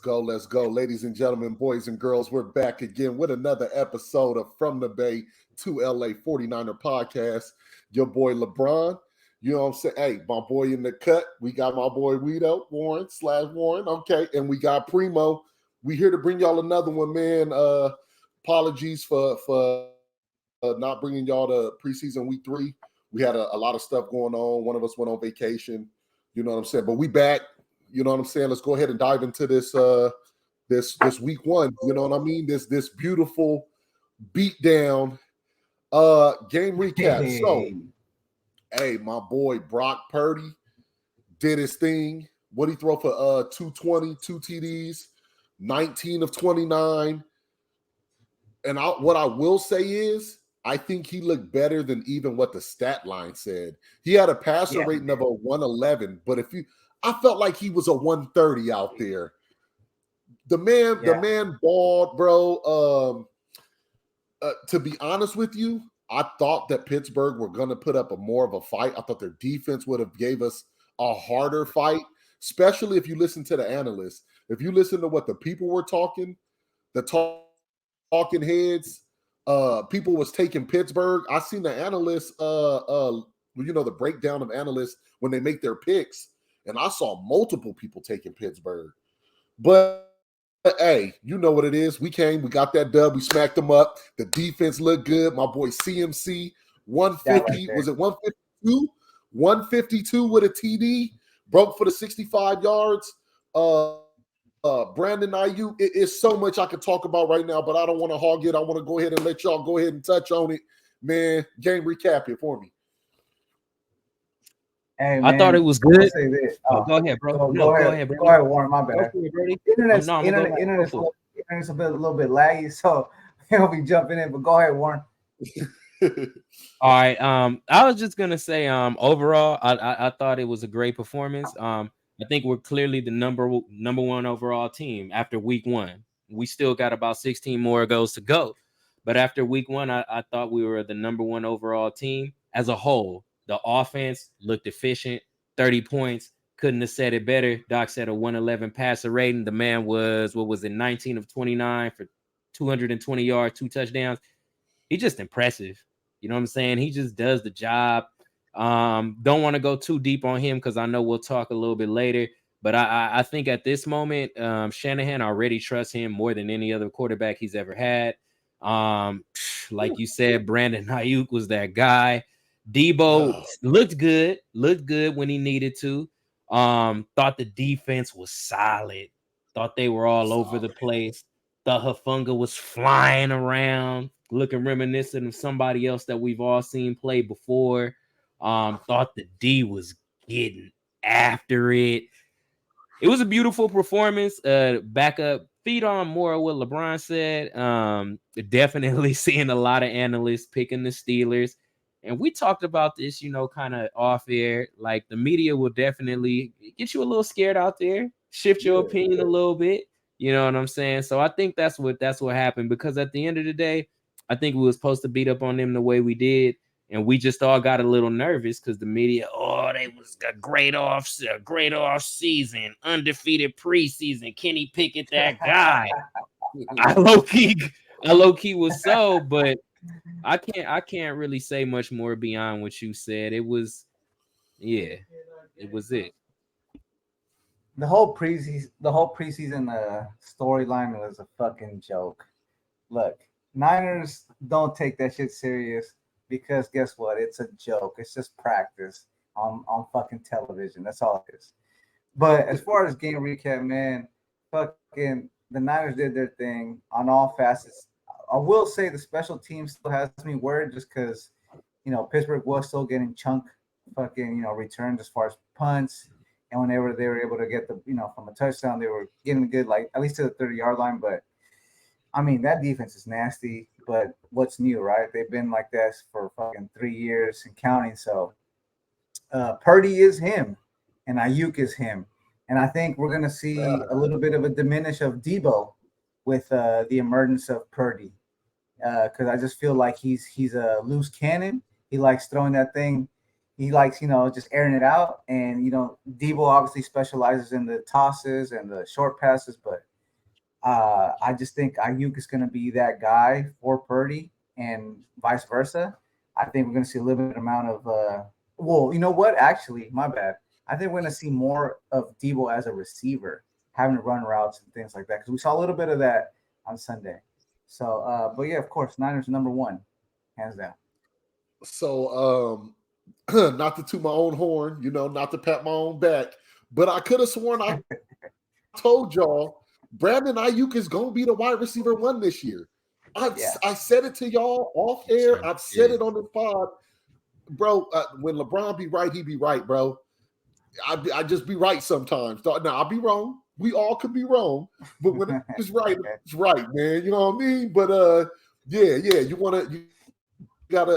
go. Ladies and gentlemen, boys and girls, we're back again with another episode of From the Bay to LA 49er Podcast. Your boy LeBron, you know what I'm saying? Hey, my boy in the cut. We got my boy Warren, okay, and we got Primo. We here to bring y'all another one, man. Apologies for not bringing y'all to preseason week 3. We had a lot of stuff going on. One of us went on vacation, you know what I'm saying? But we back. You know what I'm saying? Let's go ahead and dive into this this week 1. You know what I mean? This beautiful beat down game recap. So, hey, my boy Brock Purdy did his thing. What he throw for 220, 2 TDs, 19 of 29. And what I will say is, I think he looked better than even what the stat line said. He had a passer rating of a 111, but I felt like he was a 130 out there. The man balled, bro. To be honest with you, I thought that Pittsburgh were going to put up more of a fight. I thought their defense would have gave us a harder fight, especially if you listen to the analysts. If you listen to what the people were talking, the talking heads, people was taking Pittsburgh. I seen the analysts, the breakdown of analysts when they make their picks. And I saw multiple people taking Pittsburgh. But, hey, you know what it is. We got that dub. We smacked them up. The defense looked good. My boy CMC, 150. Was it 152? 152 with a TD. Broke for the 65 yards. Brandon Ayuk, it's so much I could talk about right now, but I don't want to hog it. I want to go ahead and let y'all go ahead and touch on it. Man, game recap here for me. Hey, man, I thought it was good. Say this. Go ahead, bro. Go ahead, bro. Go ahead, Warren. My bad. Internet's a little bit laggy, so he'll be jumping in. But go ahead, Warren. All right. I was just gonna say, overall, I thought it was a great performance. I think we're clearly the number one overall team after week 1. We still got about 16 more goals to go, but after week 1, I thought we were the number 1 overall team as a whole. The offense looked efficient, 30 points. Couldn't have said it better. Doc said a 111 passer rating. The man was, 19 of 29 for 220 yards, 2 touchdowns. He's just impressive. You know what I'm saying? He just does the job. Don't want to go too deep on him because I know we'll talk a little bit later. But I think at this moment, Shanahan already trusts him more than any other quarterback he's ever had. Like you said, Brandon Ayuk was that guy. Debo looked good when he needed to. Thought the defense was solid. Thought they were all over the place. Thought Hufanga was flying around, looking reminiscent of somebody else that we've all seen play before. Thought the D was getting after it. It was a beautiful performance. Back up, feed on more of what LeBron said. Definitely seeing a lot of analysts picking the Steelers. And we talked about this, kind of off air. Like, the media will definitely get you a little scared out there, shift your opinion a little bit. You know what I'm saying? So I think that's what happened, because at the end of the day, I think we were supposed to beat up on them the way we did. And we just all got a little nervous because the media, they was a great off season, undefeated preseason. Kenny Pickett, that guy. I low key was so, but I can't really say much more beyond what you said. It was it. The whole preseason storyline was a fucking joke. Look, Niners don't take that shit serious because guess what? It's a joke. It's just practice on fucking television. That's all it is. But as far as game recap, man, fucking the Niners did their thing on all facets. I will say the special team still has me worried just because, Pittsburgh was still getting chunk fucking, returns as far as punts. And whenever they were able to get the, from a touchdown, they were getting good, like at least to the 30-yard line. But I mean, that defense is nasty, but what's new, right? They've been like this for fucking 3 years and counting. So Purdy is him and Ayuk is him. And I think we're going to see a little bit of a diminish of Debo with the emergence of Purdy, because I just feel like he's a loose cannon. He likes throwing that thing. He likes, just airing it out. And, Debo obviously specializes in the tosses and the short passes, but I just think Ayuk is going to be that guy for Purdy and vice versa. I think we're going to see a limited amount of. Well, you know what? Actually, my bad. I think we're going to see more of Debo as a receiver, having to run routes and things like that. Because we saw a little bit of that on Sunday. So, but yeah, of course, Niners number one, hands down. So, not to toot my own horn, not to pat my own back, but I could have sworn I told y'all Brandon Ayuk is going to be the wide receiver one this year. I said it to y'all off air. I've said it on the pod. Bro, when LeBron be right, he be right, bro. I just be right sometimes. Now, I'll be wrong. We all could be wrong. But when it's right, it's right, man. You know what I mean? But, yeah. You got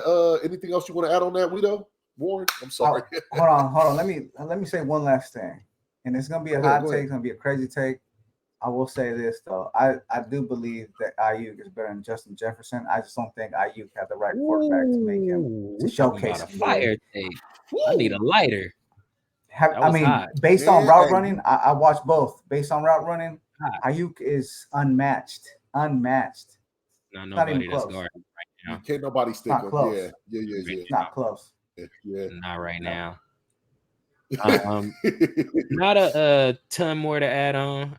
anything else you want to add on that, Guido? Warren? I'm sorry. Hold on. Let me say one last thing. And it's going to be a hot take. It's going to be a crazy take. I will say this, though. I do believe that Ayuk is better than Justin Jefferson. I just don't think Ayuk had the right quarterback to make him to showcase a fire take. I need a lighter. Based on route running, I watched both. Based on route running, Ayuk is unmatched. Not nobody that's guarding right now. Can't nobody stick him. Close. Yeah. Not close. Yeah. Not right now. Not a ton more to add on.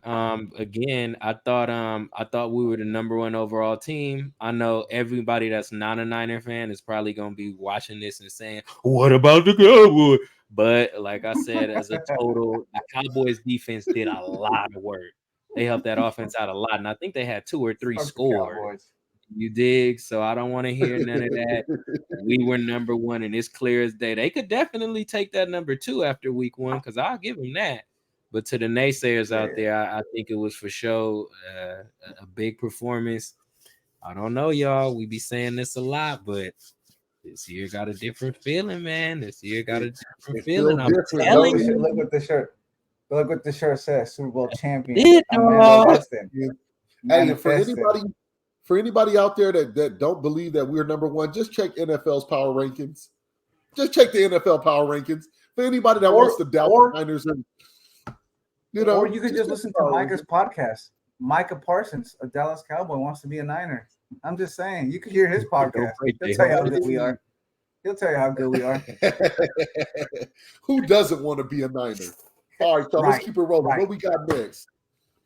Again, I thought we were the number one overall team. I know everybody that's not a Niner fan is probably gonna be watching this and saying, "What about the Cowboys?" But like I said, as a total, the Cowboys defense did a lot of work. They helped that offense out a lot, and I think they had 2 or 3 scores. You dig? So I don't want to hear none of that. We were number one, and it's clear as day. They could definitely take that number 2 after week 1, because I'll give them that. But to the naysayers out there, I think it was for sure a big performance. I don't know, y'all. We be saying this a lot, but this year got a different feeling, man. This year got a different feeling. I'm telling you. Look what the shirt. Look what the shirt says. Super Bowl champion. Hey, for anybody out there that don't believe that we're number one, just check NFL's power rankings. Just check the NFL power rankings. For anybody that wants to doubt the Niners, and or you could just listen to Micah's podcast. Micah Parsons, a Dallas Cowboy, wants to be a Niner. I'm just saying, you could hear his podcast. He'll tell you how good we are. He'll tell you how good we are. Who doesn't want to be a Niner? All right, so let's keep it rolling. What we got next?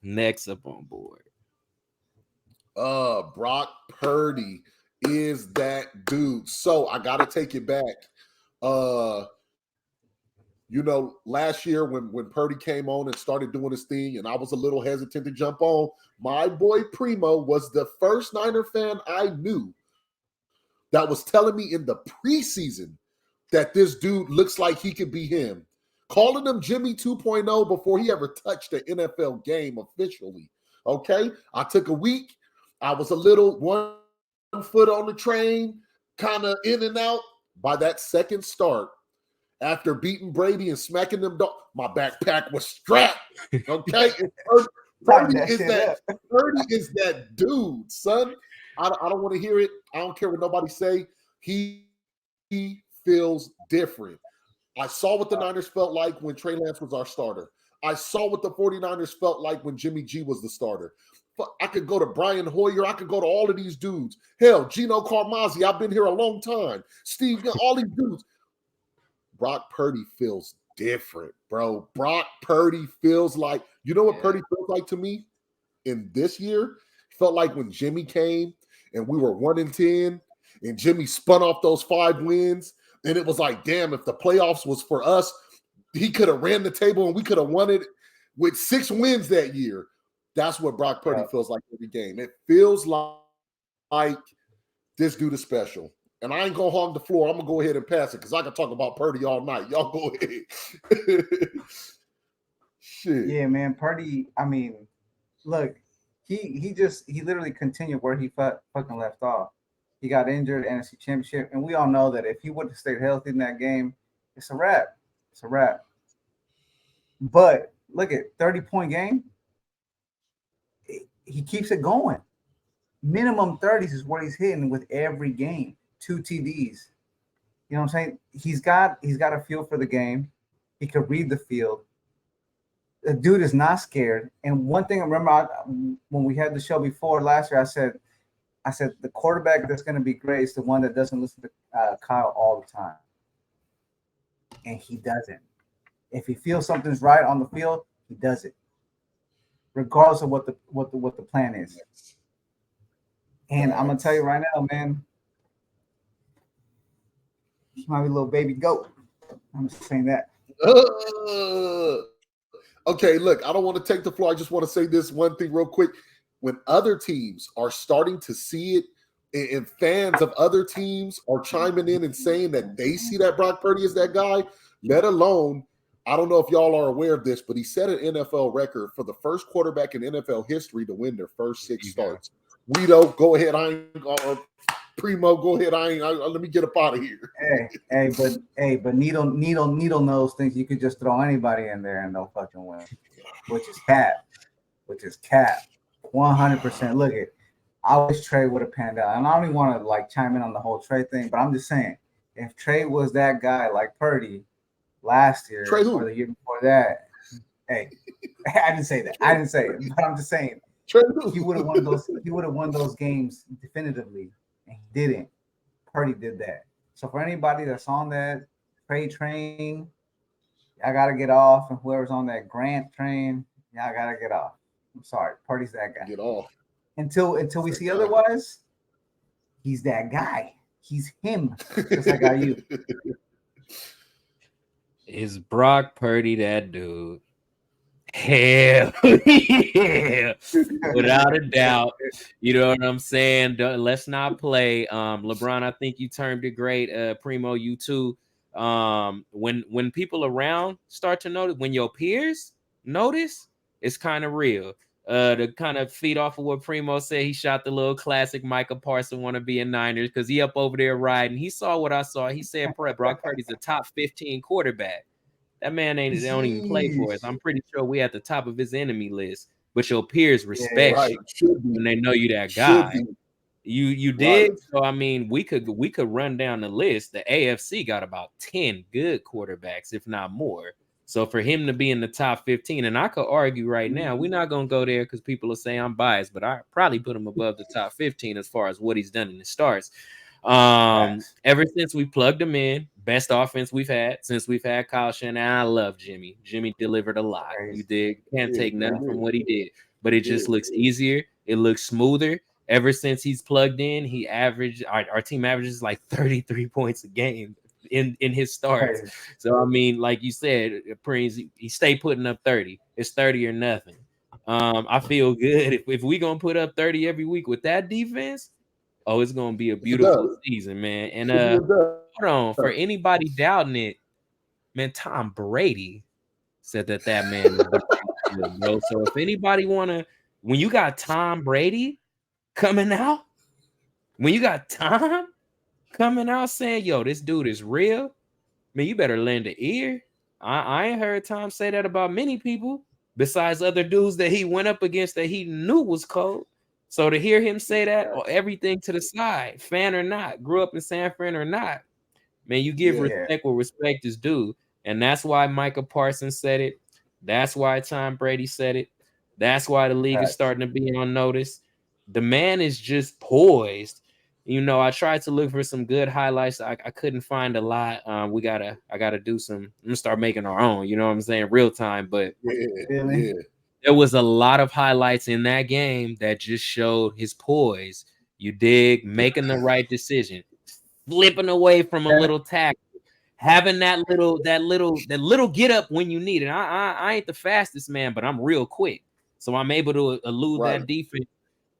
Next up on board. Brock Purdy is that dude. So I gotta take it back. Last year when Purdy came on and started doing his thing, and I was a little hesitant to jump on, my boy Primo was the first Niner fan I knew that was telling me in the preseason that this dude looks like he could be him. Calling him Jimmy 2.0 before he ever touched an NFL game officially. Okay? I took a week. I was a little 1 foot on the train, kind of in and out. By that second start, after beating Brady and smacking them, my backpack was strapped. Okay? Purdy is that dude, son. I don't want to hear it. I don't care what nobody say. He feels different. I saw what the Niners felt like when Trey Lance was our starter. I saw what the 49ers felt like when Jimmy G was the starter. I could go to Brian Hoyer. I could go to all of these dudes. Hell, Gino Carmazzi. I've been here a long time. Steve, all these dudes. Brock Purdy feels different, bro. Brock Purdy feels like, you know what Purdy feels like to me in this year? Felt like when Jimmy came and we were 1-10 and Jimmy spun off those 5 wins. And it was like, damn, if the playoffs was for us, he could have ran the table and we could have won it with 6 wins that year. That's what Brock Purdy feels like every game. It feels like this dude is special. And I ain't going to hog the floor. I'm going to go ahead and pass it because I can talk about Purdy all night. Y'all go ahead. Shit. Yeah, man. Purdy, look, he literally continued where he fucking left off. He got injured, NFC Championship, and we all know that if he would have stayed healthy in that game, it's a wrap. It's a wrap. But look at 30-point game. He keeps it going. Minimum 30s is what he's hitting with every game. 2 TDs. You know what I'm saying? He's got a feel for the game. He could read the field. The dude is not scared. And one thing I remember when we had the show before last year, I said the quarterback that's going to be great is the one that doesn't listen to Kyle all the time. And he doesn't. If he feels something's right on the field, he does it, regardless of what the plan is. And I'm gonna tell you right now, man, he might be a little baby goat. I'm just saying that. Okay, look, I don't want to take the floor. I just want to say this one thing real quick. When other teams are starting to see it, and fans of other teams are chiming in and saying that they see that Brock Purdy is that guy, let alone, I don't know if y'all are aware of this, but he set an NFL record for the first quarterback in NFL history to win their first 6 starts. Guido, go ahead. Primo, go ahead. Let me get up out of here. But Needle knows things. You could just throw anybody in there and they'll fucking win, which is cap. 100%. Look at, I wish Trey would have panned out. And I don't even want to like chime in on the whole Trey thing, but I'm just saying, if Trey was that guy like Purdy last year or the year before that, hey, I didn't say that. I didn't say it, but I'm just saying he would have won those. He would have won those games definitively, and he didn't. Purdy did that. So for anybody that's on that Trey train, I gotta get off, and whoever's on that Grant train, I gotta get off. I'm sorry, Purdy's that guy. Get off. Until we see otherwise, he's that guy. He's him. Just like I you. Is Brock Purdy that dude? Hell yeah. Without a doubt. You know what I'm saying? Let's not play. LeBron, I think you termed it great. Primo, you too. When people around start to notice, when your peers notice, it's kind of real. To kind of feed off of what Primo said, he shot the little classic Micah Parsons want to be a Niners because he up over there riding. He saw what I saw. He said Brock Purdy's a top 15 quarterback. That man don't even play for us. I'm pretty sure we at the top of his enemy list. But your peers respect you when they know you that guy. You did. Right. So I mean, we could run down the list. The AFC got about 10 good quarterbacks, if not more. So for him to be in the top 15, and I could argue right now, we're not going to go there because people will say I'm biased, but I probably put him above the top 15 as far as what he's done in the starts. Ever since we plugged him in, best offense we've had since we've had Kyle Shanahan. I love Jimmy. Jimmy delivered a lot. You did. Can't take nothing from what he did, but it just looks easier. It looks smoother. Ever since he's plugged in, he averaged our team averages like 33 points a game in his starts. So I mean, like you said, Prince, he stay putting up 30. It's 30 or nothing. I feel good if we gonna put up 30 every week with that defense. Oh, it's gonna be a beautiful season, man. And hold on, for anybody doubting it, man, Tom Brady said that man is the good, bro. So if anybody wanna, when you got Tom Brady coming out, when you got Tom coming out saying, yo, this dude is real, man, you better lend an ear. I ain't heard Tom say that about many people besides other dudes that he went up against that he knew was cold. So to hear him say that, or everything to the side, fan or not, grew up in San Fran or not, man, you give respect where respect is due. And that's why Micah Parsons said it. That's why Tom Brady said it. That's why the league is starting to be on notice. The man is just poised. You know, I tried to look for some good highlights. I couldn't find a lot. I gotta do some. I'm gonna start making our own. You know what I'm saying? Real time. But there was a lot of highlights in that game that just showed his poise. You dig? Making the right decision, flipping away from a little tackle, having that little get up when you need it. I ain't the fastest man, but I'm real quick, so I'm able to elude that defense.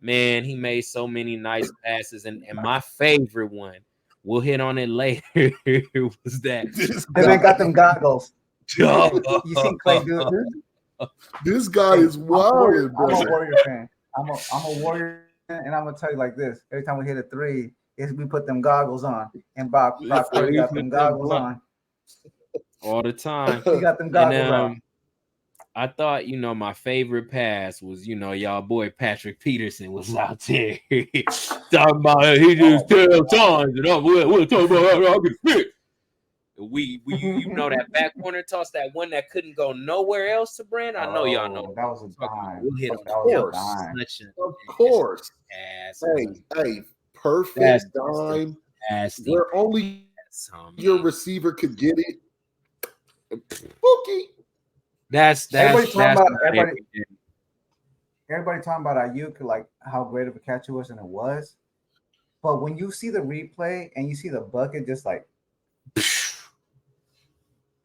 Man, he made so many nice passes, and my favorite one, we'll hit on it later, was that. They man got them goggles. You seen Clay do it? This guy is wild, bro. I'm a Warrior fan. I'm a Warrior fan, and I'm gonna tell you like this: every time we hit a three, we put them goggles on, and Brock Purdy got them goggles on all the time. He got them goggles on. I thought, my favorite pass was, y'all boy Patrick Peterson was out there talking about he just 10 times, and we'll talk about how I can fit. You know that back corner toss, that one that couldn't go nowhere else to Brand. I know y'all know. That was a dime. We'll hit him. Of course. Of course. Hey, perfect dime. Where only your receiver could get it. Spooky. Everybody talking about Ayuk, like how great of a catch it was, and it was. But when you see the replay and you see the bucket, just like it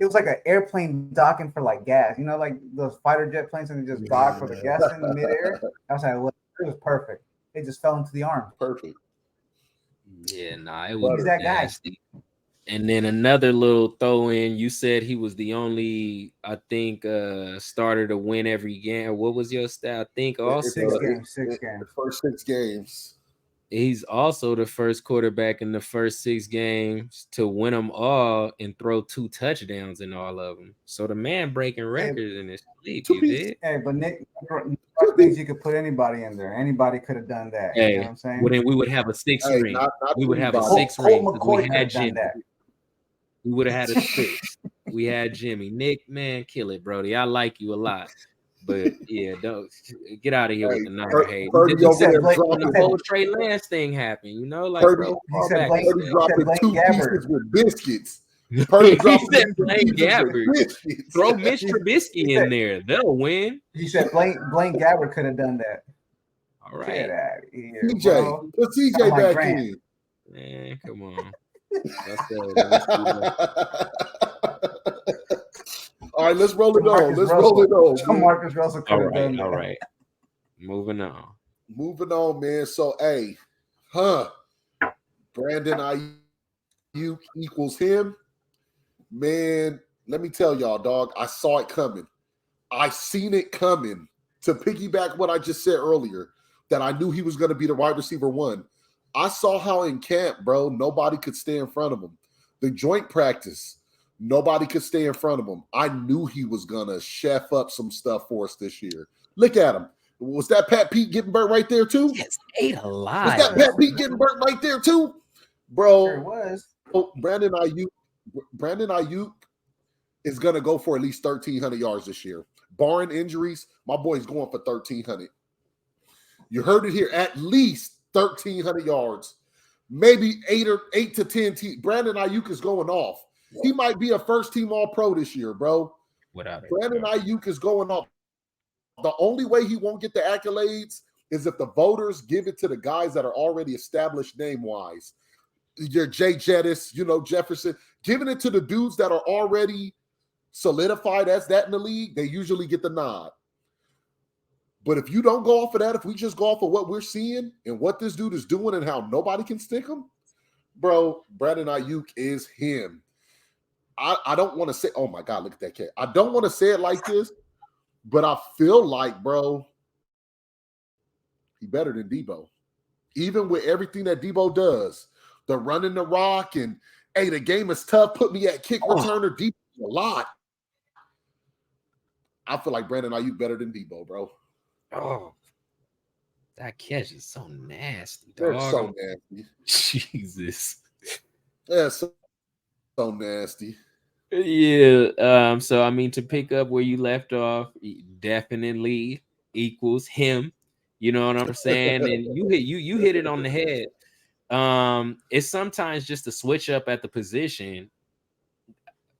was like an airplane docking for like gas. You know, like those fighter jet planes and they just dock for the gas in the midair. I was like, well, it was perfect. It just fell into the arm. Perfect. Yeah, it was that nasty. Guy. And then another little throw in. You said he was the only, I think, starter to win every game. What was your stat? I think also 6 games. The first 6 games. He's also the first quarterback in the first 6 games to win them all and throw 2 touchdowns in all of them. So the man breaking records in his sleep. You did. Hey, but Nick thinks you could put anybody in there. Anybody could have done that. Hey, you know what I'm saying? Well, then we would have a 6 ring. We would have a 6 ring. We had Jimmy. We would have had a 6. We had Jimmy. Nick, man, kill it, Brody. I like you a lot. But yeah, don't get out of here with the number hate. The whole Trey Lance thing happened, you know, like Purdy dropping 2 pieces with biscuits. Purdy dropping Blaine Gabbert. Throw Mitch Trubisky in there, they'll win. He said Blaine Gabbert could have done that. All right, CJ, put CJ back in. Man, come on. All right, let's roll it on. Marcus Russell could have done that. All right. Moving on, man. So, Brandon Ayuk equals him. Man, let me tell y'all, dog, I saw it coming. I seen it coming. To piggyback what I just said earlier, that I knew he was going to be the wide receiver 1. I saw how in camp, bro, nobody could stay in front of him. The joint practice, nobody could stay in front of him. I knew he was going to chef up some stuff for us this year. Look at him. Was that Pat Pete getting burnt right there too? Yes, ate alive. Was that Pat Pete getting burnt right there too? Bro, sure was. Brandon Ayuk is going to go for at least 1,300 yards this year. Barring injuries, my boy's going for 1,300. You heard it here, at least 1,300 yards. Maybe 8 to 10. Brandon Ayuk is going off. He might be a first-team All-Pro this year, bro. Brandon Ayuk is going off. The only way he won't get the accolades is if the voters give it to the guys that are already established name-wise. Your Jay Jettis, Jefferson. Giving it to the dudes that are already solidified as that in the league, they usually get the nod. But if you don't go off of that, if we just go off of what we're seeing and what this dude is doing and how nobody can stick him, bro, Brandon Ayuk is him. I don't want to say, oh my God, look at that cat. I don't want to say it like this, but I feel like, bro, he better than Debo. Even with everything that Debo does, the running the rock and, hey, the game is tough, put me at kick returner, Debo a lot. I feel like Brandon Ayuk better than Debo, bro. Oh, that catch is so nasty, dog. They're so nasty. Jesus. Yeah, so nasty. Yeah. So I mean, to pick up where you left off, definitely equals him. You know what I'm saying? And you hit it on the head. It's sometimes just a switch up at the position.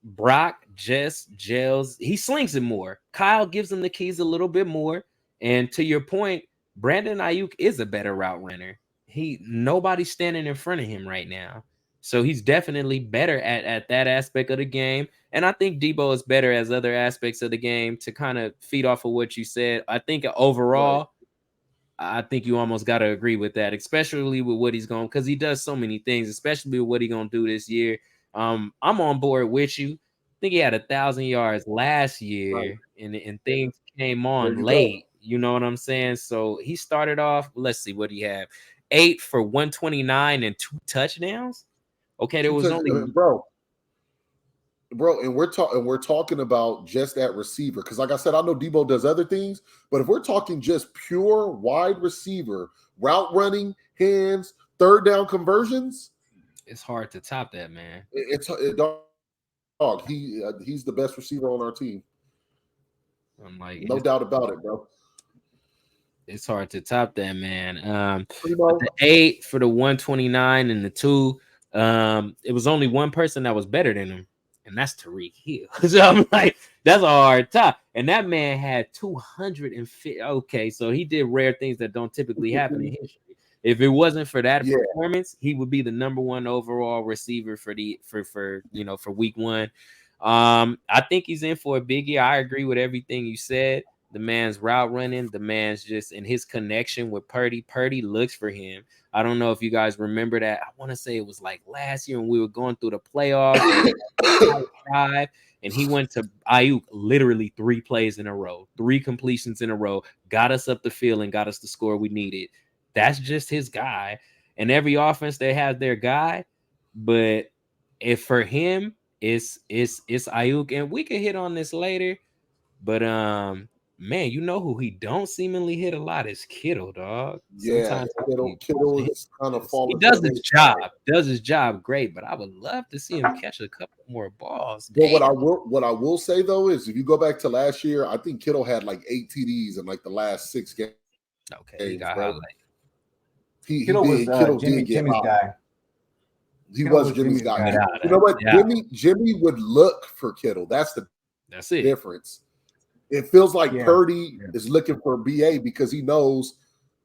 Brock just gels. He slings it more. Kyle gives him the keys a little bit more. And to your point, Brandon Ayuk is a better route runner. Nobody's standing in front of him right now. So he's definitely better at that aspect of the game. And I think Debo is better as other aspects of the game. To kind of feed off of what you said, I think overall, I think you almost got to agree with that, especially with what he's going, because he does so many things, especially with what he's going to do this year. I'm on board with you. I think he had 1,000 yards last year, and things came on late. You know what I'm saying? So he started off, let's see what he had. 8 for 129 and 2 touchdowns. Okay, there was only bro, and we're talking about just that receiver. Because like I said, I know Debo does other things, but if we're talking just pure wide receiver, route running, hands, third down conversions, it's hard to top that, man. It dog. He's the best receiver on our team. I'm like, no doubt about it, bro. It's hard to top that, man. The 8 for the 129 and the 2. It was only one person that was better than him, and that's Tariq Hill. So I'm like, that's a hard top. And that man had 250. Okay, so he did rare things that don't typically happen in history. If it wasn't for that performance, he would be the number 1 overall receiver for week 1. I think he's in for a big year. I agree with everything you said. The man's route running, the man's just in his connection with Purdy. Purdy looks for him. I don't know if you guys remember that. I want to say it was like last year when we were going through the playoffs. And he went to Ayuk literally 3 plays in a row, 3 completions in a row, got us up the field and got us the score we needed. That's just his guy. And every offense they have their guy, but if for him it's Ayuk, and we can hit on this later, but man, you know who he don't seemingly hit a lot is Kittle, dog. Sometimes Kittle is kind of falling. He does his job great, but I would love to see him catch a couple more balls. But what I will say though is if you go back to last year, I think Kittle had like 8 TDs in like the last 6 games. Okay, he got highlighted. Kittle was Jimmy's guy. He was Jimmy's guy. You know what? Yeah. Jimmy would look for Kittle. That's it. Difference. It feels like Purdy is looking for BA because he knows,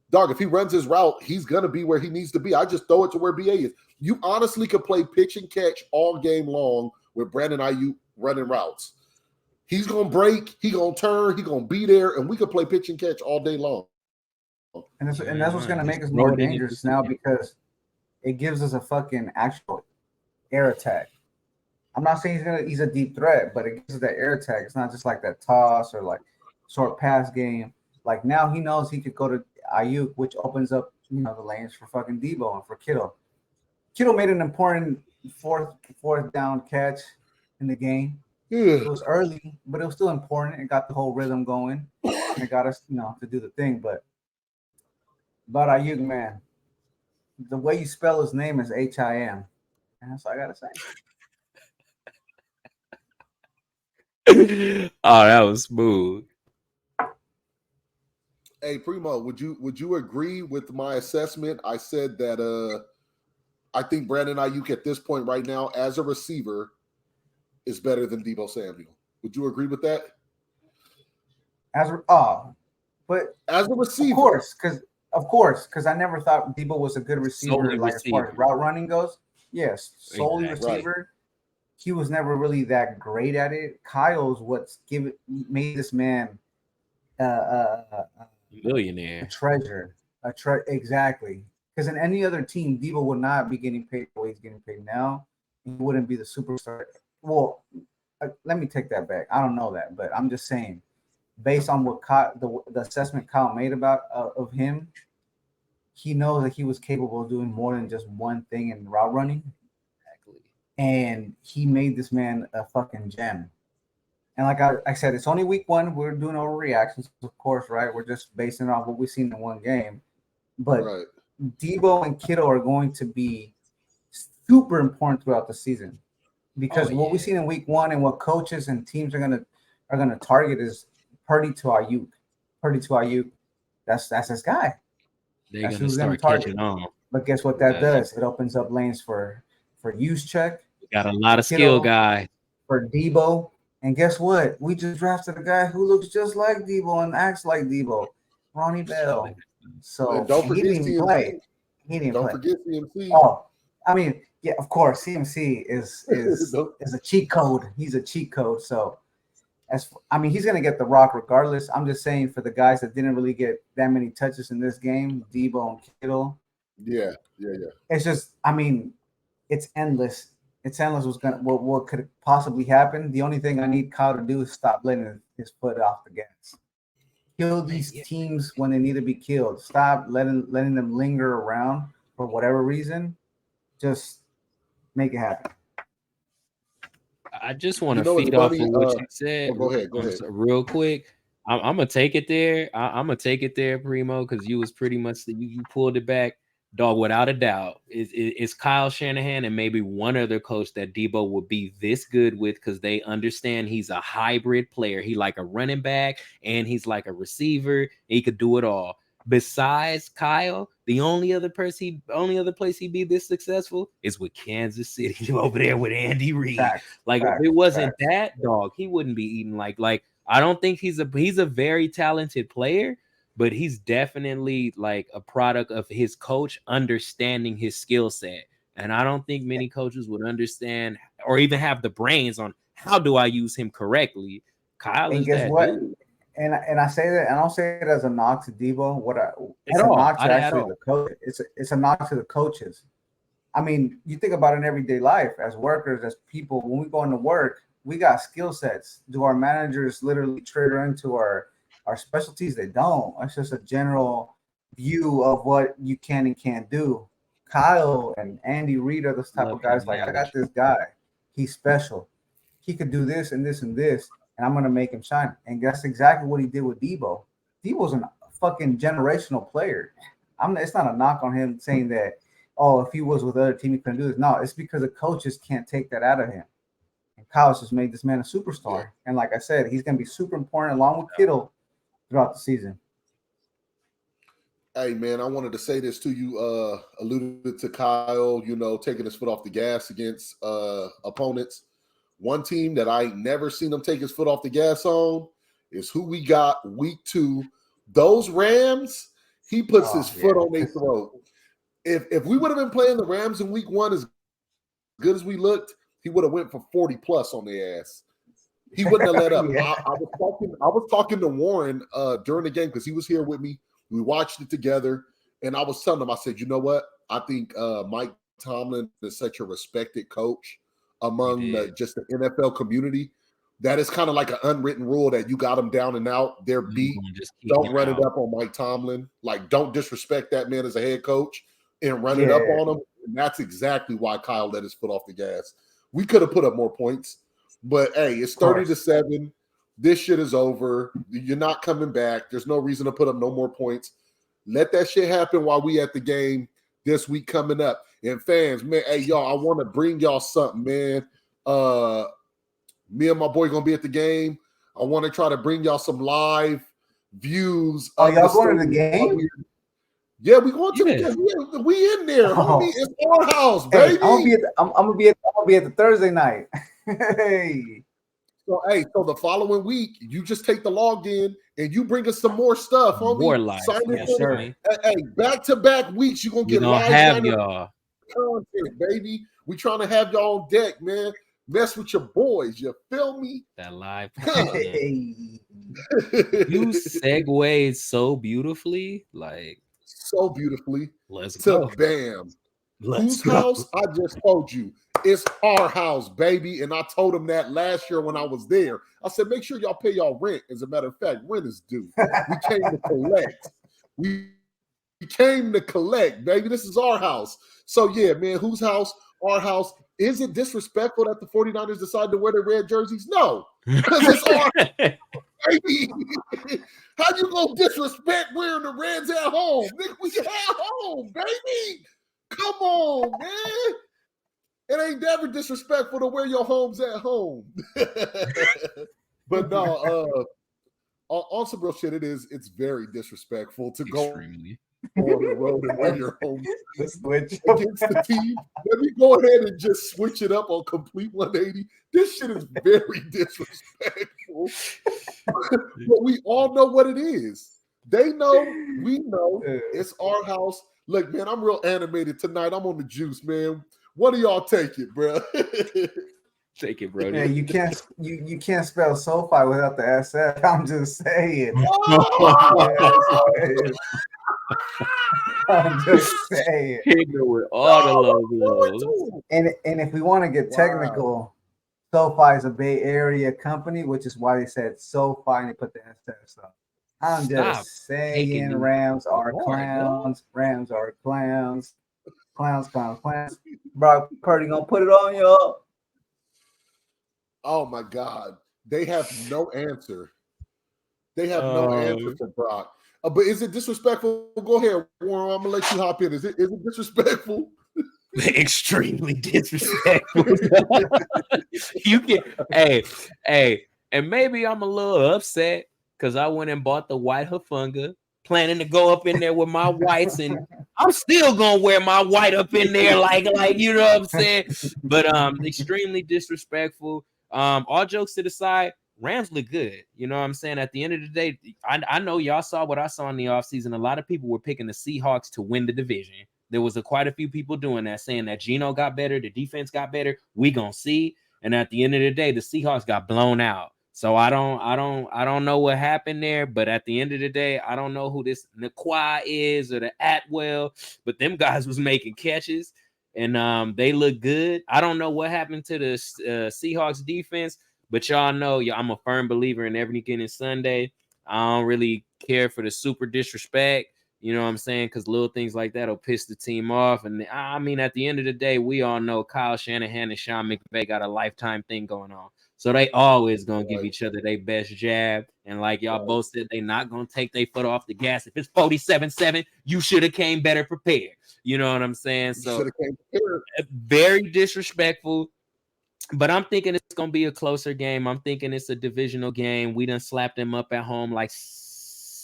dog, if he runs his route, he's going to be where he needs to be. I just throw it to where BA is. You honestly could play pitch and catch all game long with Brandon Ayuk running routes. He's going to break, he's going to turn, he's going to be there, and we could play pitch and catch all day long. And that's what's going to make us more dangerous now because it gives us a fucking actual air attack. I'm not saying he's a deep threat, but it gives us that air attack. It's not just like that toss or like short pass game. Like now he knows he could go to Ayuk, which opens up, the lanes for fucking Debo and for Kittle. Kittle made an important fourth down catch in the game. It was early, but it was still important. It got the whole rhythm going. And it got us, to do the thing. But about Ayuk, man, the way you spell his name is H-I-M. And that's all I gotta say. Oh, that was smooth. Hey, Primo, would you agree with my assessment? I said that I think Brandon Ayuk at this point right now as a receiver is better than Deebo Samuel. Would you agree with that? But as a receiver, of course, because I never thought Deebo was a good receiver, as far as route running goes. Yes, solely receiver. Right. He was never really that great at it. Kyle's made this man a millionaire, a treasure, exactly. Because in any other team, Deebo would not be getting paid the way he's getting paid now. He wouldn't be the superstar. Well, let me take that back. I don't know that, but I'm just saying, based on what the assessment Kyle made of him, he knows that he was capable of doing more than just one thing in route running. And he made this man a fucking gem. And like I said, it's only week 1. We're doing overreactions, of course, right? We're just basing it on what we've seen in one game. But Deebo and Kittle are going to be super important throughout the season because what we've seen in week 1 and what coaches and teams are gonna target is Purdy to Ayuk. That's his guy. They're gonna start catching on. But guess what that does? It opens up lanes for Juszczyk. Got a lot of skill guy for Deebo. And guess what? We just drafted a guy who looks just like Deebo and acts like Deebo, Ronnie Bell. So he didn't even play. Don't forget CMC. Oh, I mean, yeah, of course, CMC is a cheat code. He's a cheat code. So, he's gonna get the rock regardless. I'm just saying for the guys that didn't really get that many touches in this game, Deebo and Kittle. Yeah. It's just, it's endless. It's endless what could possibly happen. The only thing I need Kyle to do is stop letting his foot off the gas. Kill these teams when they need to be killed. Stop letting them linger around for whatever reason. Just make it happen. I just want to feed off of what you said. Go ahead. Real quick. I'm gonna take it there. I'm gonna take it there, Primo, because you was pretty much you pulled it back. dog, without a doubt, it's Kyle Shanahan and maybe one other coach that Debo would be this good with because they understand he's a hybrid player. He like a running back and he's like a receiver. He could do it all. Besides Kyle, the only other place he'd be this successful is with Kansas City over there with Andy Reid. If it wasn't that, dog, he wouldn't be eating like I don't think he's a very talented player, but he's definitely like a product of his coach understanding his skill set. And I don't think many coaches would understand or even have the brains on how do I use him correctly. Kyle is that dude. And I say that, I don't say it as a knock to Debo. It's a knock to actually the coach. It's a knock to the coaches. I mean, you think about it in everyday life as workers, as people, when we go into work, we got skill sets. Do our managers literally trigger into our specialties? They don't. It's just a general view of what you can and can't do. Kyle and Andy Reid are those type of guys. Like, I got this guy. He's special. He could do this and this and this. And I'm going to make him shine. And that's exactly what he did with Debo. Debo's a fucking generational player. It's not a knock on him saying that, oh, if he was with other team, he couldn't do this. No, it's because the coaches can't take that out of him. And Kyle's just made this man a superstar. Yeah. And like I said, he's going to be super important along with Kittle throughout the season. Hey, man, I wanted to say this to you. Alluded to Kyle, taking his foot off the gas against opponents. One team that I ain't never seen him take his foot off the gas on is who we got week 2. Those Rams, he puts his foot on their throat. If we would have been playing the Rams in week 1 as good as we looked, he would have went for 40 plus on their ass. He wouldn't have let up. I was talking to Warren during the game because he was here with me. We watched it together, and I was telling him, I said, you know what? I think Mike Tomlin is such a respected coach among just the NFL community. That is kind of like an unwritten rule that you got them down and out. They're beat. Don't run it up on Mike Tomlin. Like, don't disrespect that man as a head coach and run it up on him. And that's exactly why Kyle let his foot off the gas. We could have put up more points, but hey, it's 30-7. This shit is over. You're not coming back. There's no reason to put up no more points. Let that shit happen while we at the game this week coming up. And fans, man, hey, y'all, I want to bring y'all something, man. Me and my boy going to be at the game. I want to try to bring y'all some live views. Oh, y'all going to the game? Yeah, we going to the game. We in there, homie. It's our house, baby. Hey, I'm gonna be at the Thursday night. Hey. So the following week, you just take the login and you bring us some more stuff, homie. More live, certainly. Hey, back-to-back weeks, you're going to get live content, baby. We trying to have y'all on deck, man. Mess with your boys. You feel me? That live content. You segued so beautifully. So beautifully. Let's go. Bam. Whose house? I just told you. It's our house, baby. And I told him that last year when I was there. I said, make sure y'all pay y'all rent. As a matter of fact, rent is due. We came to collect. We came to collect, baby. This is our house. So, yeah, man, whose house? Our house. Is it disrespectful that the 49ers decided to wear their red jerseys? No. Because it's our baby. How you gonna disrespect wearing the Reds at home? Nigga, we at home, baby. Come on, man. It ain't never disrespectful to wear your homes at home. But no, on some real shit, it's very disrespectful to Extremely. Go on the road and wear your home against the team. Let me go ahead and just switch it up on complete 180. This shit is very disrespectful. But we all know what it is. They know, we know. It's our house. Look, man, I'm real animated tonight. I'm on the juice, man. One of y'all take it, bro. Take it, bro. Yeah, you can't spell SoFi without the SF. I'm just saying. I'm just saying. With all the logos. And if we want to get technical, SoFi is a Bay Area company, which is why they said SoFi and they put the SF. So I'm just saying, Rams are clowns. Rams are clowns. Clowns. Brock Purdy gonna put it on y'all. Oh my God. They have no answer. They have no answer for Brock. But is it disrespectful? Go ahead, Warren. I'm gonna let you hop in. Is it disrespectful? Extremely disrespectful. You can, hey, and maybe I'm a little upset because I went and bought the white Hafunga, planning to go up in there with my whites, and I'm still gonna wear my white up in there, like you know what I'm saying. But extremely disrespectful. All jokes to the side, Rams look good. You know what I'm saying? At the end of the day, I know y'all saw what I saw in the offseason. A lot of people were picking the Seahawks to win the division. There was quite a few people doing that, saying that Geno got better, the defense got better. We gonna see. And at the end of the day, the Seahawks got blown out. So I don't know what happened there. But at the end of the day, I don't know who this Naquai is or the Atwell. But them guys was making catches, and they look good. I don't know what happened to the Seahawks defense, but y'all know, I'm a firm believer in every given Sunday. I don't really care for the super disrespect. You know what I'm saying? Because little things like that will piss the team off. And I mean, at the end of the day, we all know Kyle Shanahan and Sean McVay got a lifetime thing going on. So they always going to give each other their best jab. And like y'all both said, they not going to take their foot off the gas. If it's 47-7, you should have came better prepared. You know what I'm saying? So very disrespectful. But I'm thinking it's going to be a closer game. I'm thinking it's a divisional game. We done slapped them up at home like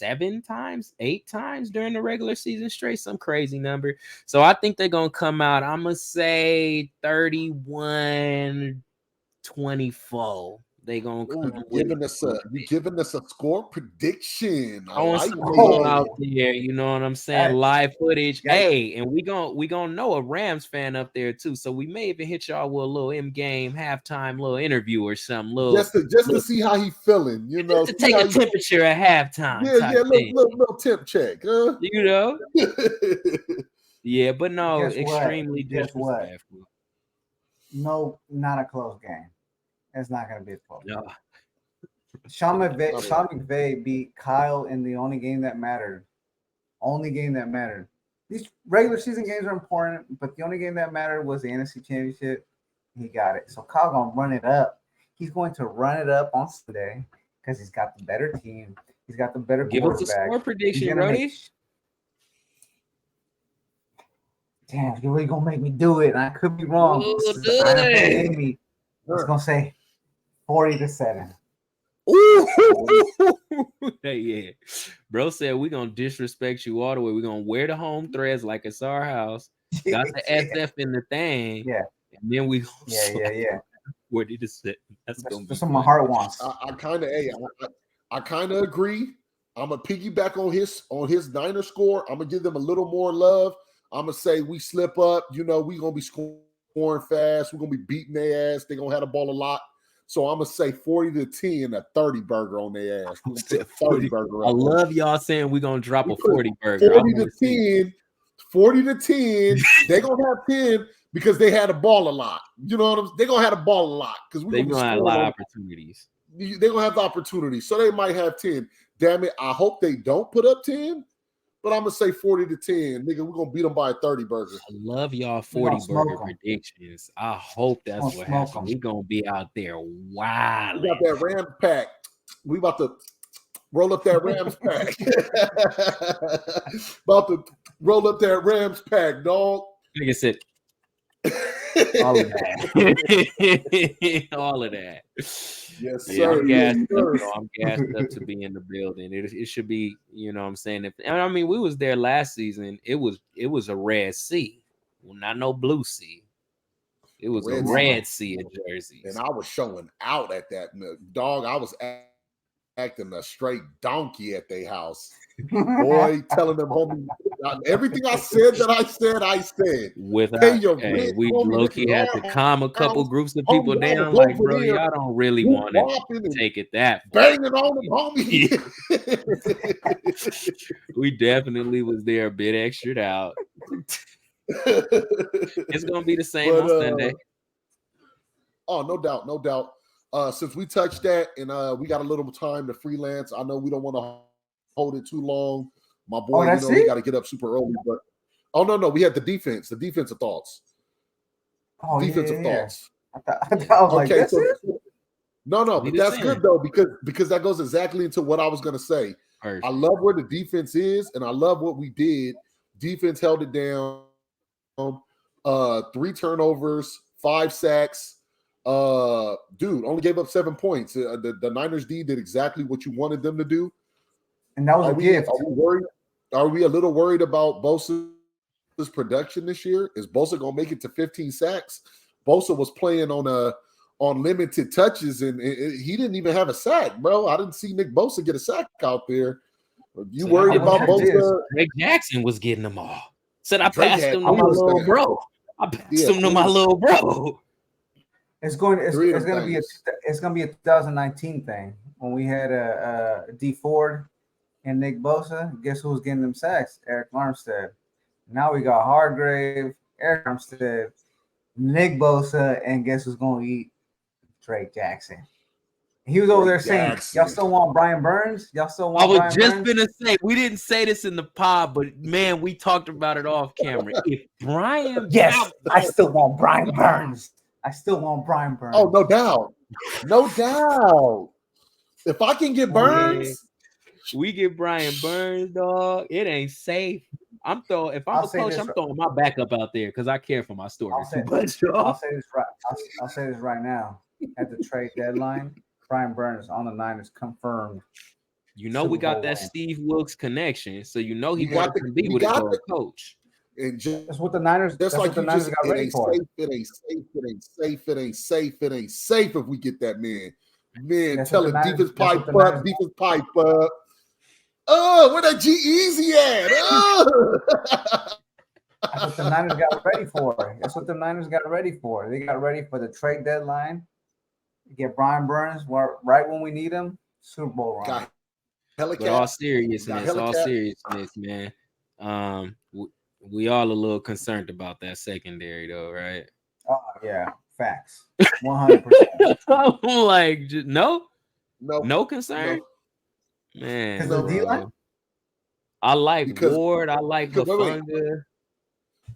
8 times during the regular season straight, some crazy number. So I think they're gonna come out, I'm gonna say 31-24. They gonna come giving us a score prediction. I want some people out there, you know what I'm saying? Live footage. Hey, and we gonna know a Rams fan up there too. So we may even hit y'all with a little in-game halftime little interview or something. Just to see how he feeling, you know. Just to take a temperature at halftime. Little temp check, huh? You know. Yeah, but no, extremely disrespectful. No, not a close game. It's not going to be a close game. Sean McVay beat Kyle in the only game that mattered. These regular season games are important, but the only game that mattered was the NFC Championship. He got it. So Kyle going to run it up. He's going to run it up on Sunday because he's got the better team. He's got the better quarterback. Give us a score prediction, Brody. Damn, you're really going to make me do it. And I could be wrong. I was going to say 40-7. Ooh, yeah. Bro said we're going to disrespect you all the way. We're going to wear the home threads like it's our house. Got the SF in the thing. Yeah. And then we Yeah. 40-7. That's going to be what my heart wants. I kind of agree. I'm going to piggyback on his Niner score. I'm going to give them a little more love. I'm going to say we slip up. You know, we're going to be scoring fast. We're going to be beating their ass. They're going to have the ball a lot. So I'm going to say 40-10, a 30 burger on their ass. 30 burger. I love y'all saying we're going to drop a 40 burger. 40-10. They're going to have 10 because they had the ball a lot. You know what I'm saying? They're going to have the ball a lot because we're going to have a lot of opportunities. They're going to have the opportunity. So they might have 10. Damn it. I hope they don't put up 10. But I'm going to say 40-10. Nigga, we're going to beat them by a 30 burger. I love y'all 40 burger predictions. I hope that's what happens. We're going to be out there wild. We got that Rams pack. We about to roll up that Rams pack. About to roll up that Rams pack, dog. Nigga said all of that. All of that. Yes, sir. I'm gassed up to be in the building. It should be, you know what I'm saying? We was there last season. It was a red sea. Well, not no blue sea. It was a red sea of jerseys. And I was showing out at that, dog. I was acting a straight donkey at their house. Boy, telling them, homie, everything I said. We low-key had to calm a couple groups of people down. Like, bro, y'all don't really want to take it that far. Banging on them, homie. We definitely was there a bit extra out. It's going to be the same on Sunday. Oh, no doubt. Since we touched that and we got a little time to freelance, I know we don't want to hold it too long. My boy, we got to get up super early. But no, we had the defense. The defensive thoughts. Defensive thoughts. I thought like okay, so, no, but that's good though because that goes exactly into what I was going to say. first. I love where the defense is, and I love what we did. Defense held it down. 3 turnovers, 5 sacks. Dude, only gave up 7 points. The Niners D did exactly what you wanted them to do. And that was a gift. Are we worried? Are we a little worried about Bosa's production this year? Is Bosa gonna make it to 15 sacks? Bosa was playing on limited touches, and he didn't even have a sack, bro. I didn't see Nick Bosa get a sack out there. You worried about Bosa? Greg Jackson was getting them all. Said I Drake passed had him to my little bro. I passed him to my little bro. It's gonna be a 2019 thing when we had a D Ford and Nick Bosa. Guess who was getting them sacks? Eric Armstead. Now we got Hargrave, Eric Armstead, Nick Bosa, and guess who's gonna eat? Drake Jackson. He was over there saying, "Y'all still want Brian Burns? Y'all still want?" I was just gonna say we didn't say this in the pod, but man, we talked about it off camera. If Brian, yes, I still want Brian Burns. I still want Brian Burns. Oh, no doubt, no doubt. If I can get Burns, we get Brian Burns, dog. It ain't safe. If I'm a coach, I'm throwing my backup out there because I care for my story too much. I'll say this right now. At the trade deadline, Brian Burns on the Niners confirmed. You know, we got that Steve Wilkes connection, so you know he wanted to be with a coach. And that's what the Niners. That's what the Niners got ready for. It ain't safe if we get that man. Man, tell it defense pipe up. Oh, where that G-Eazy at? Oh. That's what the Niners got ready for. They got ready for the trade deadline. Get Brian Burns right when we need him. Super Bowl run. But all seriousness, man. We all a little concerned about that secondary, though, right? Oh yeah, facts. 100%. Like, no concern, man. Because of the D-line. I like Ward. I like Hufanga.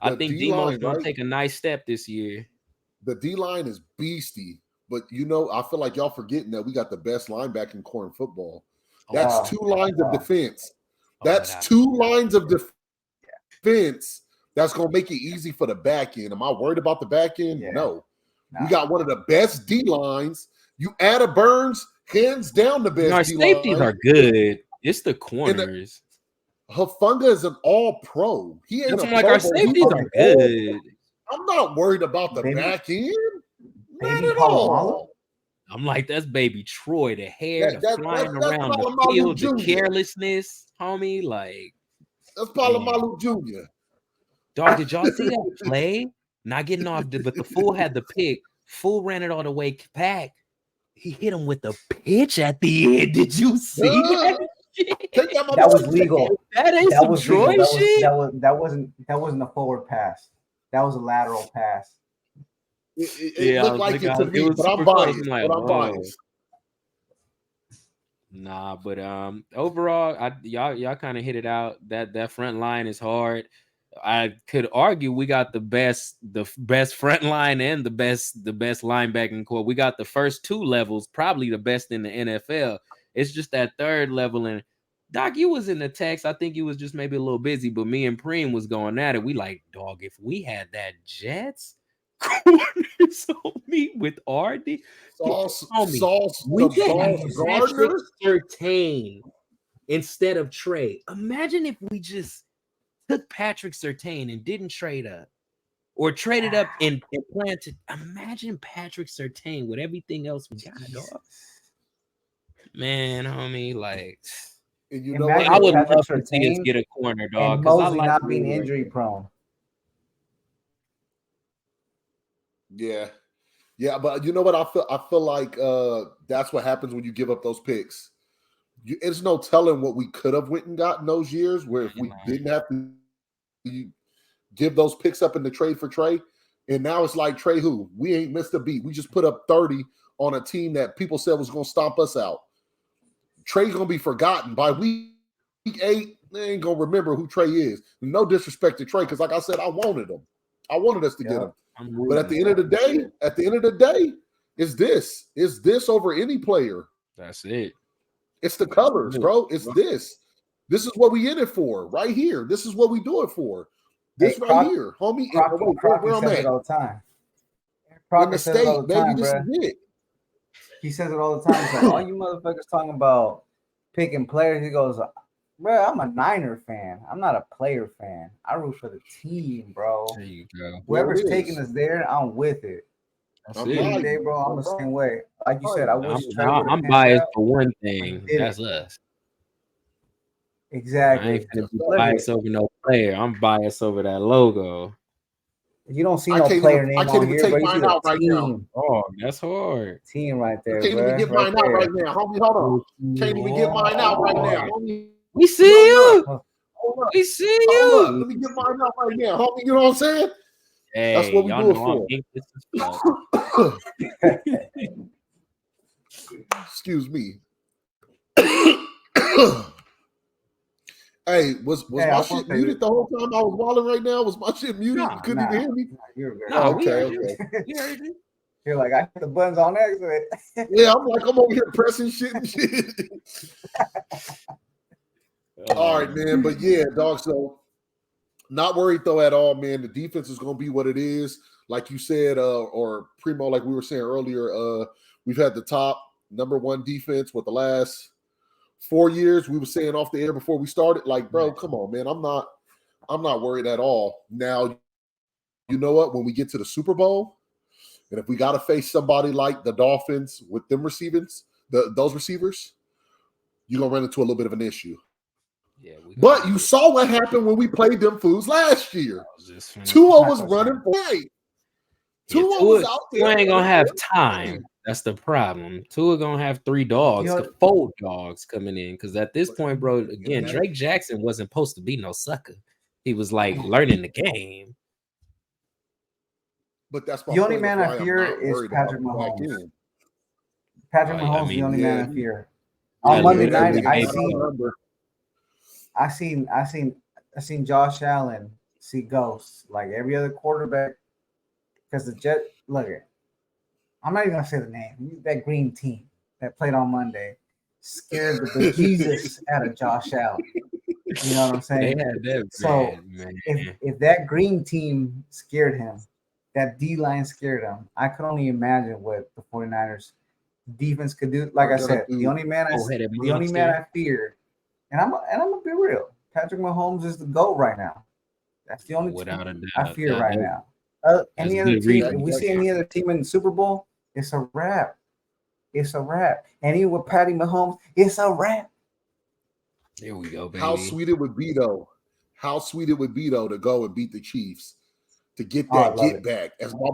I think Demo's gonna take a nice step this year. The D-line is beastie. But, I feel like y'all forgetting that we got the best linebacking core in football. That's 2 lines of defense. That's 2 lines of defense that's going to make it easy for the back end. Am I worried about the back end? Yeah. No. We got one of the best D-lines. You add a Burns, hands down the best our D-line. Safeties are good. It's the corners. Hufanga is an all-pro. He ain't our safeties are good. I'm not worried about the back end. Not at all. I'm like, that's baby Troy, the hair, the flying around the field, the carelessness, homie. Like, that's Palomalu Jr. Dog, did y'all see that play? Not getting off, but the fool had the pick. Fool ran it all the way back. He hit him with the pitch at the end. Did you see that? That was legal. That ain't some Troy shit. That wasn't a forward pass. That was a lateral pass. It looked like it to me, but I'm biased. Nah, but overall, y'all kind of hit it out. That front line is hard. I could argue we got the best front line and the best linebacking core. We got the first 2 levels, probably the best in the NFL. It's just that third level. And Doc, you was in the text. I think you was just maybe a little busy, but me and Preem was going at it. We like, dog, if we had that Jets corners on me with RD, we could have Patrick Surtain instead of Trey. Imagine if we just took Patrick Surtain and didn't trade up, or traded up and planted. Imagine Patrick Surtain with everything else we got, dog. Man, homie, like, and what? I would love to see us get a corner, dog. And Mosley not being injury prone. Yeah, but you know what? I feel like that's what happens when you give up those picks. It's no telling what we could have went and gotten those years where if we didn't have to give those picks up in the trade for Trey. And now it's like, Trey who? We ain't missed a beat. We just put up 30 on a team that people said was going to stomp us out. Trey's going to be forgotten. By week 8, they ain't going to remember who Trey is. No disrespect to Trey because, like I said, I wanted him. I wanted us to get him. But at the end of the day, it's this over any player. That's it. It's the colors, bro. It's this. This is what we in it for, right here. This is what we do it for. This right here, homie. Where I'm at all the time. In the state, baby, this is it. He says it all the time. He's like, all you motherfuckers talking about picking players. He goes, bro, I'm a Niner fan. I'm not a player fan. I root for the team, bro. There you go. Whoever's taking us there, I'm with it. Any day, bro, I'm the same way. Like you said, I wish I'm biased for one thing. That's us. Exactly. I ain't gonna be biased over no player. I'm biased over that logo. You don't see no player name on here, but you see a team. Oh, that's hard. Team right there. Can't even get mine out right now, homie. Hold on. Can't even get mine out right now, homie. We see you. We see you. Let me get mine out right now, homie. You know what I'm saying? Hey, that's what we do it for. Excuse me. Hey, was my shit muted the whole time I was walling right now? Was my shit muted? You couldn't even hear me? Okay. You're like, I hit the buttons on accident. Yeah, I'm over here pressing shit and shit. All right, man. But yeah, dog. So not worried though at all, man. The defense is gonna be what it is. Like you said, or Primo, like we were saying earlier, we've had the top number one defense with the last 4 years. We were saying off the air before we started, like, bro, come on, man. I'm not worried at all. Now, you know what? When we get to the Super Bowl, and if we got to face somebody like the Dolphins with them receivers, those receivers, you're gonna run into a little bit of an issue. Yeah, but you saw what happened when we played them fools last year. Tua was running play. Tua was out there. You ain't gonna have time. That's the problem. Tua gonna have 4 dogs coming in because at this point, bro, again, Drake Jackson wasn't supposed to be no sucker. He was like learning the game. But that's the only man I fear is Patrick Mahomes. Patrick Mahomes is the only man I fear. On Monday night, I seen Josh Allen see ghosts like every other quarterback because the Jet. Look at. I'm not even gonna say the name. That green team that played on Monday scared the bejesus out of Josh Allen. You know what I'm saying? If that green team scared him, that D-line scared him, I could only imagine what the 49ers defense could do. Like I said, the only man I fear, and I'm gonna be real. Patrick Mahomes is the GOAT right now. That's the only team I fear right now. Any other team, if we see any other team in the Super Bowl, it's a wrap. It's a wrap. And even with Patty Mahomes, it's a wrap. There we go, baby. How sweet it would be though. To go and beat the Chiefs. To get that back. As my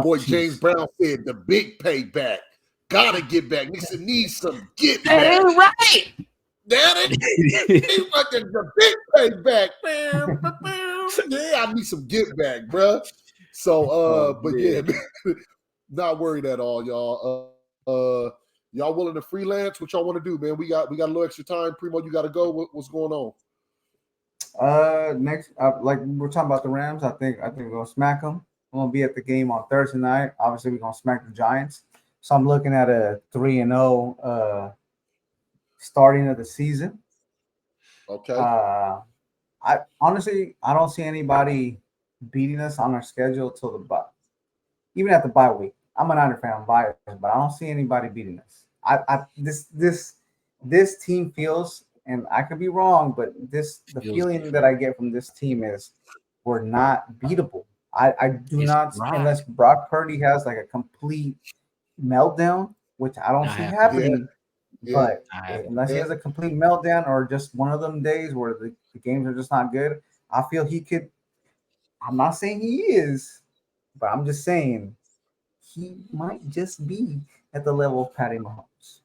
boy James Brown said, the big payback. Gotta get back. Needs some get back. That ain't right. That ain't fucking the big payback. Yeah, I need some get back, bro. So but yeah, not worried at all, y'all. Y'all willing to freelance? What y'all want to do, man? We got a little extra time. Primo, you got to go. What's going on? Next, like we're talking about the Rams. I think we're gonna smack them. We're gonna be at the game on Thursday night. Obviously, we're gonna smack the Giants. So I'm looking at a 3-0 starting of the season. Okay. I honestly don't see anybody beating us on our schedule till the bye. Even at the bye week. I'm a Niner fan, I'm biased, but I don't see anybody beating us. This team feels, and I could be wrong, but the feeling that I get from this team is we're not beatable. I do not, unless Brock Purdy has like a complete meltdown, which I don't see happening. But unless he has a complete meltdown or just one of them days where the games are just not good, I feel he could. I'm not saying he is, but I'm just saying he might just be at the level of Patty Mahomes.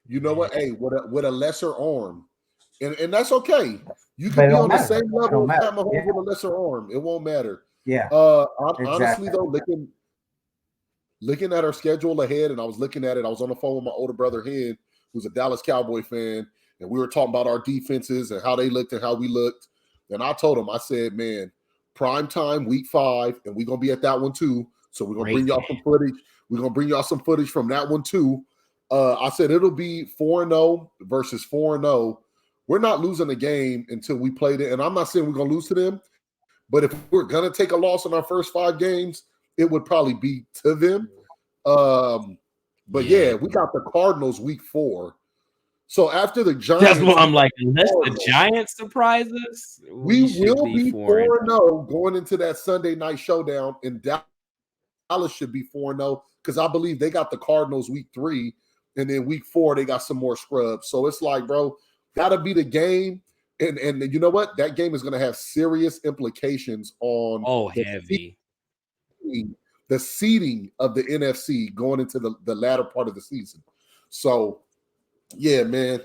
You know what? Hey, with a lesser arm, and that's okay. You can be on the same level as Pat Mahomes with a lesser arm. It won't matter. Yeah. Honestly, though, looking at our schedule ahead, and I was looking at it. I was on the phone with my older brother, Hen, who's a Dallas Cowboy fan, and we were talking about our defenses and how they looked and how we looked. And I told him, I said, man, prime time, week 5, and we're going to be at that one too. So we're going to bring y'all some footage. We're going to bring y'all some footage from that one too. I said it'll be 4-0 versus 4-0. We're not losing a game until we played it. And I'm not saying we're going to lose to them, but if we're going to take a loss in our first 5 games, it would probably be to them. But yeah, we got the Cardinals week 4. So after the Giants, that's what I'm like. Unless the Giants surprise us, we will be 4-0 going into that Sunday night showdown. And Dallas should be 4-0 because I believe they got the Cardinals week 3, and then week 4 they got some more scrubs. So it's like, bro, gotta be the game. And you know what? That game is going to have serious implications on the seeding of the NFC going into the latter part of the season. So, yeah, man,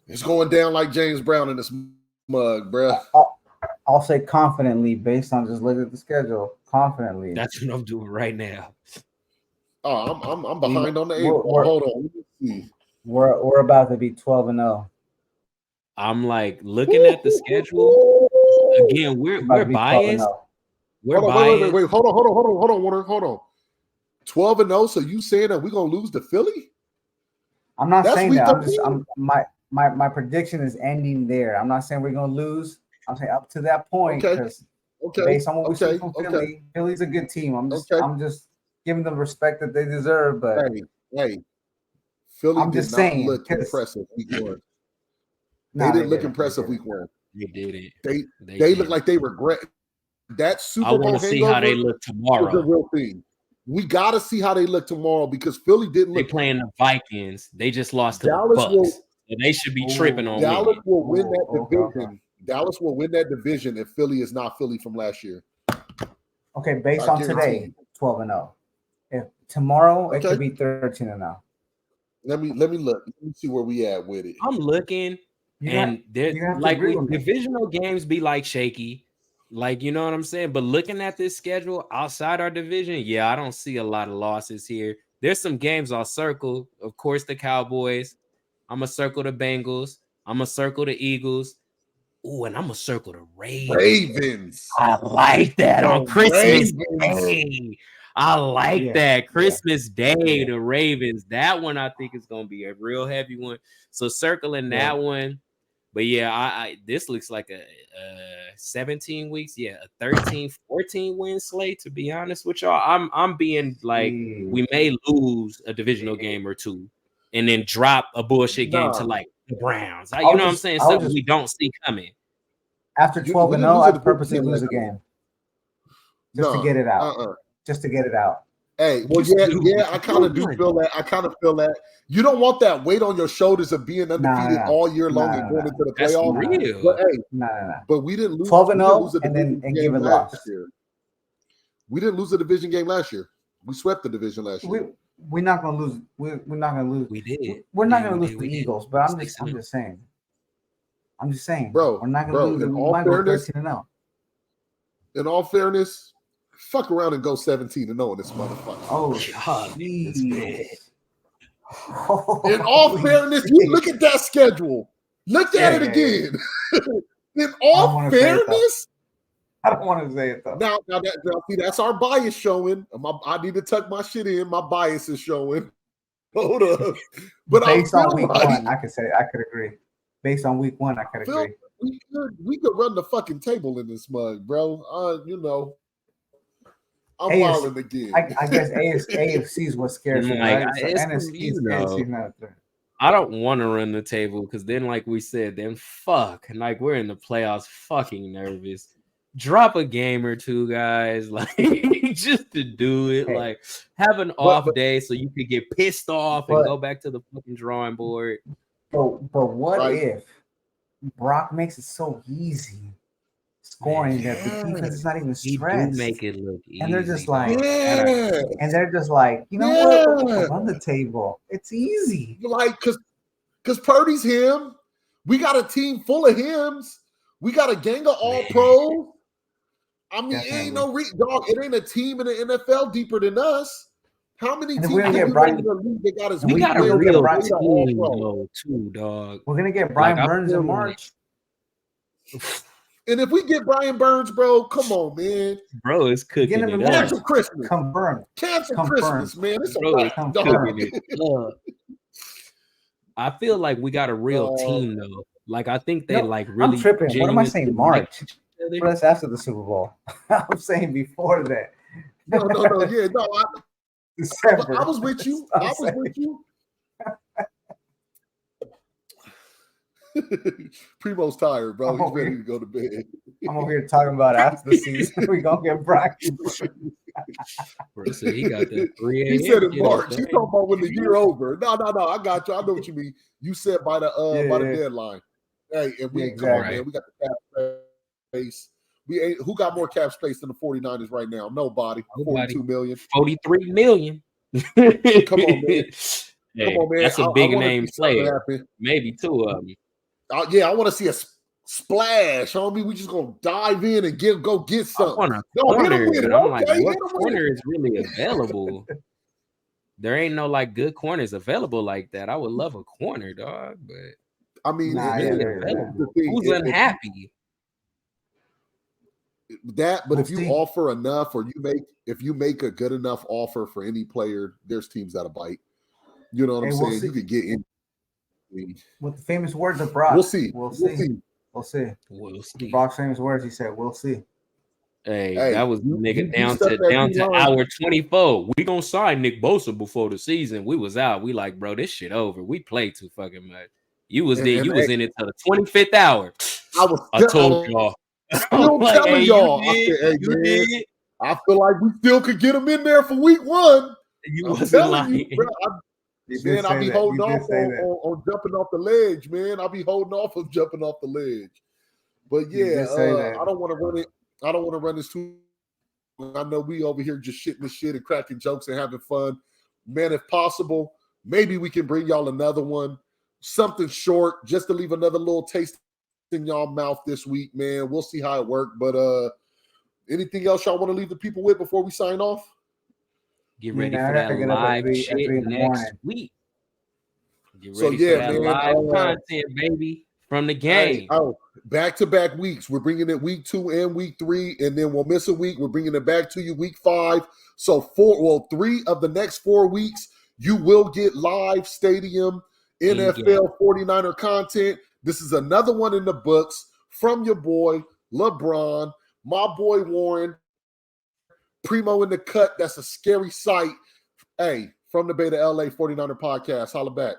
it's going down like James Brown in this mug, bro. I'll say confidently, based on just looking at the schedule. Confidently, that's what I'm doing right now. Oh, I'm behind on the 8. Hold on, let me see. We're about to be 12-0. I'm like looking at the schedule again. We're biased. We're biased. Wait. Hold on, Warner. Hold on. 12-0. So you saying that we're gonna lose to Philly? I'm not saying that. My prediction is ending there. I'm not saying we're gonna lose. I'm saying up to that point because based on what we see from Philly, Philly's a good team. I'm just giving them respect that they deserve. But hey, Philly I'm just saying, look impressive week 1. They didn't look impressive week 1. They didn't. They look like they regret that Super Bowl. I want to see how they look tomorrow. Is a real thing. We got to see how they look tomorrow because Philly didn't look. They playing the Vikings. They just lost to the Bucks. So they should be tripping on Dallas will win that division. Dallas will win that division if Philly is not Philly from last year. Okay, based on today, 12-0. If tomorrow it could be 13-0. Let me look. Let me see where we at with it. I'm looking, and they're like divisional games be like shaky. Like, you know what I'm saying? But looking at this schedule outside our division, yeah, I don't see a lot of losses here. There's some games I'll circle. Of course, the Cowboys. I'm going to circle the Bengals. I'm going to circle the Eagles. Ooh, and I'm going to circle the Ravens. I like that on Christmas Day. I like that. Christmas Day, the Ravens. That one I think is going to be a real heavy one. So circling that one. But yeah, I this looks like a 17 weeks, a 13, 14 win slate. To be honest with y'all, I'm being like, we may lose a divisional game or 2, and then drop a bullshit game to like the Browns. You know what I'm saying? Something we don't see coming. After 12-0, I purposely lose a game just to get it out. Just to get it out. Hey, well, I kind of do feel that. You don't want that weight on your shoulders of being undefeated all year long and going into the playoffs. But hey, but we didn't lose 12-0 and give it last year. We didn't lose a division game last year. We swept the division last year. We're not gonna lose. We're not gonna lose. We did. We're not gonna lose the Eagles. But I'm just saying, bro. We're not gonna lose. We might go 13-0. In all fairness, fuck around and go 17-0 in this motherfucker. Oh God, in all fairness, you look at that schedule. Look at it again. In all fairness, I don't want to say it though. Now see, that's our bias showing. I need to tuck my shit in. My bias is showing. Hold up. But based on week 1, I could agree. Based on week 1, I could agree. We could run the fucking table in this mug, bro. You know. I'm wilding again. I guess AFC is what scares me. Right? NFC I don't want to run the table because then, like we said, like we're in the playoffs, fucking nervous. Drop a game or 2, guys, like just to do it. Like have an off day so you could get pissed off and go back to the fucking drawing board. But what if Brock makes it so easy? Scoring that the defense is not even stressed. Do make it look easy. And they're just like, you know what? Run the table. It's easy. Like, because Purdy's him. We got a team full of hims. We got a gang of all pros. I mean, it ain't no dog. It ain't a team in the NFL deeper than us. How many teams we got a real team though, too, dog. We're gonna get Brian Burns in March. And if we get Brian Burns, bro, come on, man. Bro, it's cooking it up. Cancel Christmas. Confirmed. Cancel Christmas, man. It's bro, it's cooking it up. I feel like we got a real team though. Like I think they like really. I'm tripping. What am I saying? March. Like that's after the Super Bowl. I'm saying before that. No. Yeah, no. I was with you. I was with you. Primo's tired, bro. He's ready to go to bed. I'm over here talking about after the season. We gonna get Brocky. So he got that 3 a.m. He said in March. He's talking about when the year over. No. I got you. I know what you mean. You said by the deadline. Hey, and we come on, man. We got the cap space. We ain't who got more cap space than the 49ers right now? Nobody. 42 million. 43 million. Come on, man. Hey, come on, man. That's a big name player. Maybe 2 of them. I want to see a splash, homie. We just gonna dive in and go get something. I'm like, what corner is really available? There ain't no like good corners available like that. I would love a corner, dog, but I mean, who's unhappy? But if you offer enough, or if you make a good enough offer for any player, there's teams that'll bite. You know what I'm saying? You could get in. With the famous words of Brock, we'll see. Brock's famous words. He said, "We'll see." Hey, that was nigga down to hour 24. We gonna sign Nick Bosa before the season. We was out. We like, bro, this shit over. We played too fucking much. You was there. You was in it till the 25th hour. I told y'all. I'm telling y'all. I feel like we still could get them in there for week 1. You wasn't lying. Man, I'll be holding off on jumping off the ledge, man. I'll be holding off of jumping off the ledge. But yeah, I don't want to run it. I don't want to run this too. I know we over here just shitting the shit and cracking jokes and having fun. Man, if possible, maybe we can bring y'all another one. Something short, just to leave another little taste in y'all mouth this week, man. We'll see how it works. But anything else y'all want to leave the people with before we sign off? Get ready for that live shit next week. Get ready for that live content, baby, from the game. Back-to-back weeks. We're bringing it week 2 and week 3, and then we'll miss a week. We're bringing it back to you week 5. So 3 of the next 4 weeks, you will get live stadium NFL 49er content. This is another one in the books from your boy, LeBron, my boy, Warren, Primo in the cut. That's a scary sight. Hey, from the Bay to LA 49er podcast. Holla back.